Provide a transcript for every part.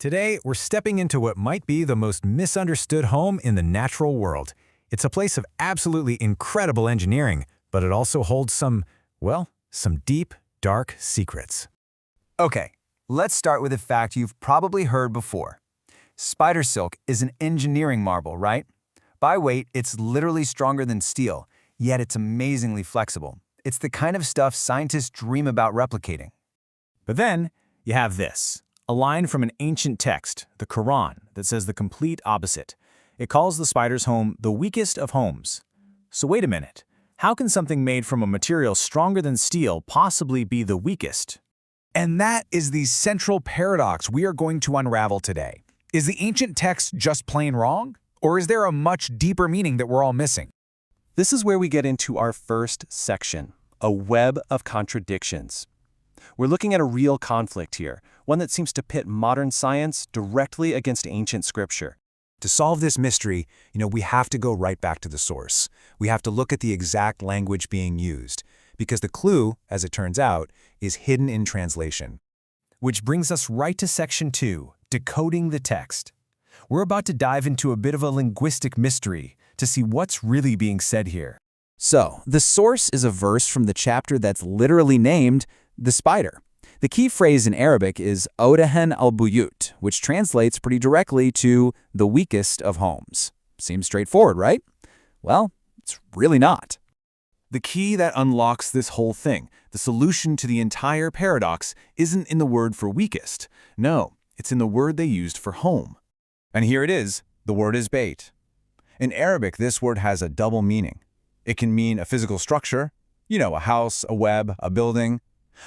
Today, we're stepping into what might be the most misunderstood home in the natural world. It's a place of absolutely incredible engineering, but it also holds some deep, dark secrets. Okay, let's start with a fact you've probably heard before. Spider silk is an engineering marvel, right? By weight, it's literally stronger than steel, yet it's amazingly flexible. It's the kind of stuff scientists dream about replicating. But then, you have this, a line from an ancient text, the Quran, that says the complete opposite. It calls the spider's home the weakest of homes. So wait a minute, how can something made from a material stronger than steel possibly be the weakest? And that is the central paradox we are going to unravel today. Is the ancient text just plain wrong? Or is there a much deeper meaning that we're all missing? This is where we get into our first section, a web of contradictions. We're looking at a real conflict here, one that seems to pit modern science directly against ancient scripture. To solve this mystery, we have to go right back to the source. We have to look at the exact language being used, because the clue, as it turns out, is hidden in translation. Which brings us right to Section 2, Decoding the Text. We're about to dive into a bit of a linguistic mystery to see what's really being said here. So, the source is a verse from the chapter that's literally named the spider. The key phrase in Arabic is Odahan al-Buyut, which translates pretty directly to the weakest of homes. Seems straightforward, right? Well, it's really not. The key that unlocks this whole thing, the solution to the entire paradox, isn't in the word for weakest. No, it's in the word they used for home. And here it is, the word is bait. In Arabic, this word has a double meaning. It can mean a physical structure, a house, a web, a building,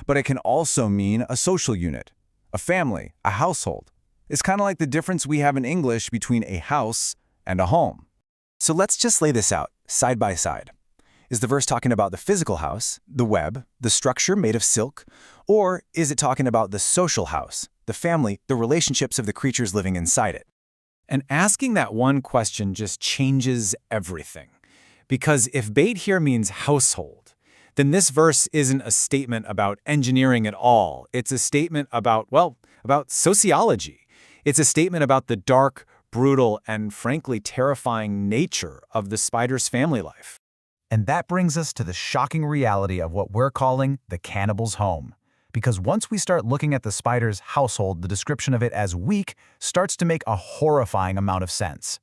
but it can also mean a social unit, a family, a household. It's kind of like the difference we have in English between a house and a home. So let's just lay this out, side by side. Is the verse talking about the physical house, the web, the structure made of silk, or is it talking about the social house, the family, the relationships of the creatures living inside it? And asking that one question just changes everything. Because if bait here means household, then this verse isn't a statement about engineering at all. It's a statement about sociology. It's a statement about the dark, brutal, and frankly terrifying nature of the spider's family life. And that brings us to the shocking reality of what we're calling the cannibal's home. Because once we start looking at the spider's household, the description of it as weak starts to make a horrifying amount of sense.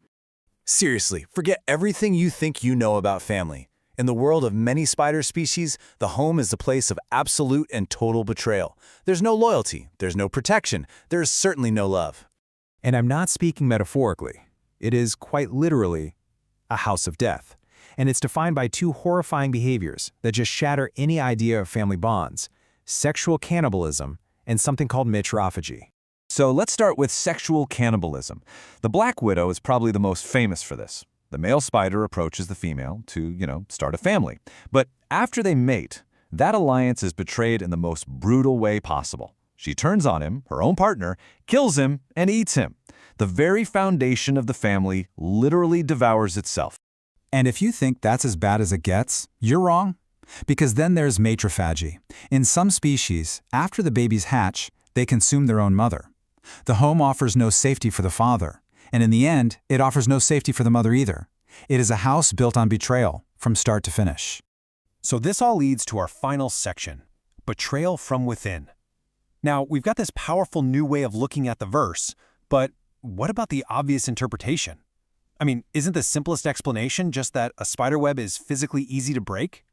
Seriously, forget everything you think you know about family. In the world of many spider species, the home is the place of absolute and total betrayal. There's no loyalty, there's no protection, there's certainly no love. And I'm not speaking metaphorically. It is quite literally a house of death. And it's defined by two horrifying behaviors that just shatter any idea of family bonds: sexual cannibalism and something called mitrophagy. So let's start with sexual cannibalism. The black widow is probably the most famous for this. The male spider approaches the female to, start a family. But after they mate, that alliance is betrayed in the most brutal way possible. She turns on him, her own partner, kills him, and eats him. The very foundation of the family literally devours itself. And if you think that's as bad as it gets, you're wrong. Because then there's matrophagy. In some species, after the babies hatch, they consume their own mother. The home offers no safety for the father, and in the end, it offers no safety for the mother either. It is a house built on betrayal, from start to finish. So this all leads to our final section, betrayal from within. Now, we've got this powerful new way of looking at the verse, but what about the obvious interpretation? I mean, isn't the simplest explanation just that a spiderweb is physically easy to break?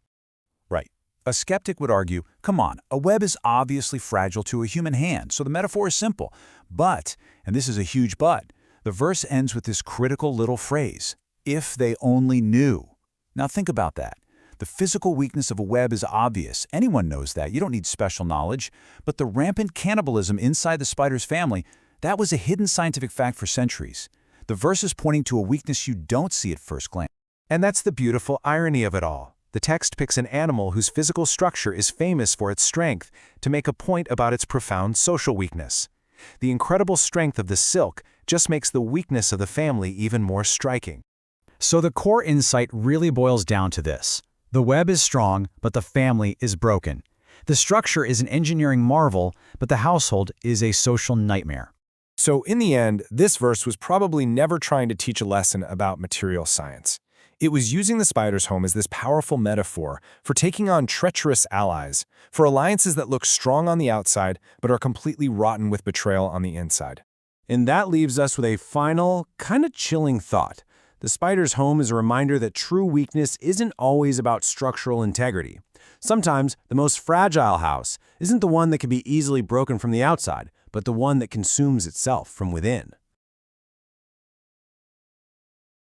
Right. A skeptic would argue, come on, a web is obviously fragile to a human hand, so the metaphor is simple. But, and this is a huge but, the verse ends with this critical little phrase, if they only knew. Now think about that. The physical weakness of a web is obvious. Anyone knows that. You don't need special knowledge. But the rampant cannibalism inside the spider's family, that was a hidden scientific fact for centuries. The verse is pointing to a weakness you don't see at first glance. And that's the beautiful irony of it all. The text picks an animal whose physical structure is famous for its strength to make a point about its profound social weakness. The incredible strength of the silk just makes the weakness of the family even more striking. So the core insight really boils down to this. The web is strong, but the family is broken. The structure is an engineering marvel, but the household is a social nightmare. So in the end, this verse was probably never trying to teach a lesson about material science. It was using the spider's home as this powerful metaphor for taking on treacherous allies, for alliances that look strong on the outside but are completely rotten with betrayal on the inside. And that leaves us with a final, kind of chilling thought. The spider's home is a reminder that true weakness isn't always about structural integrity. Sometimes the most fragile house isn't the one that can be easily broken from the outside, but the one that consumes itself from within.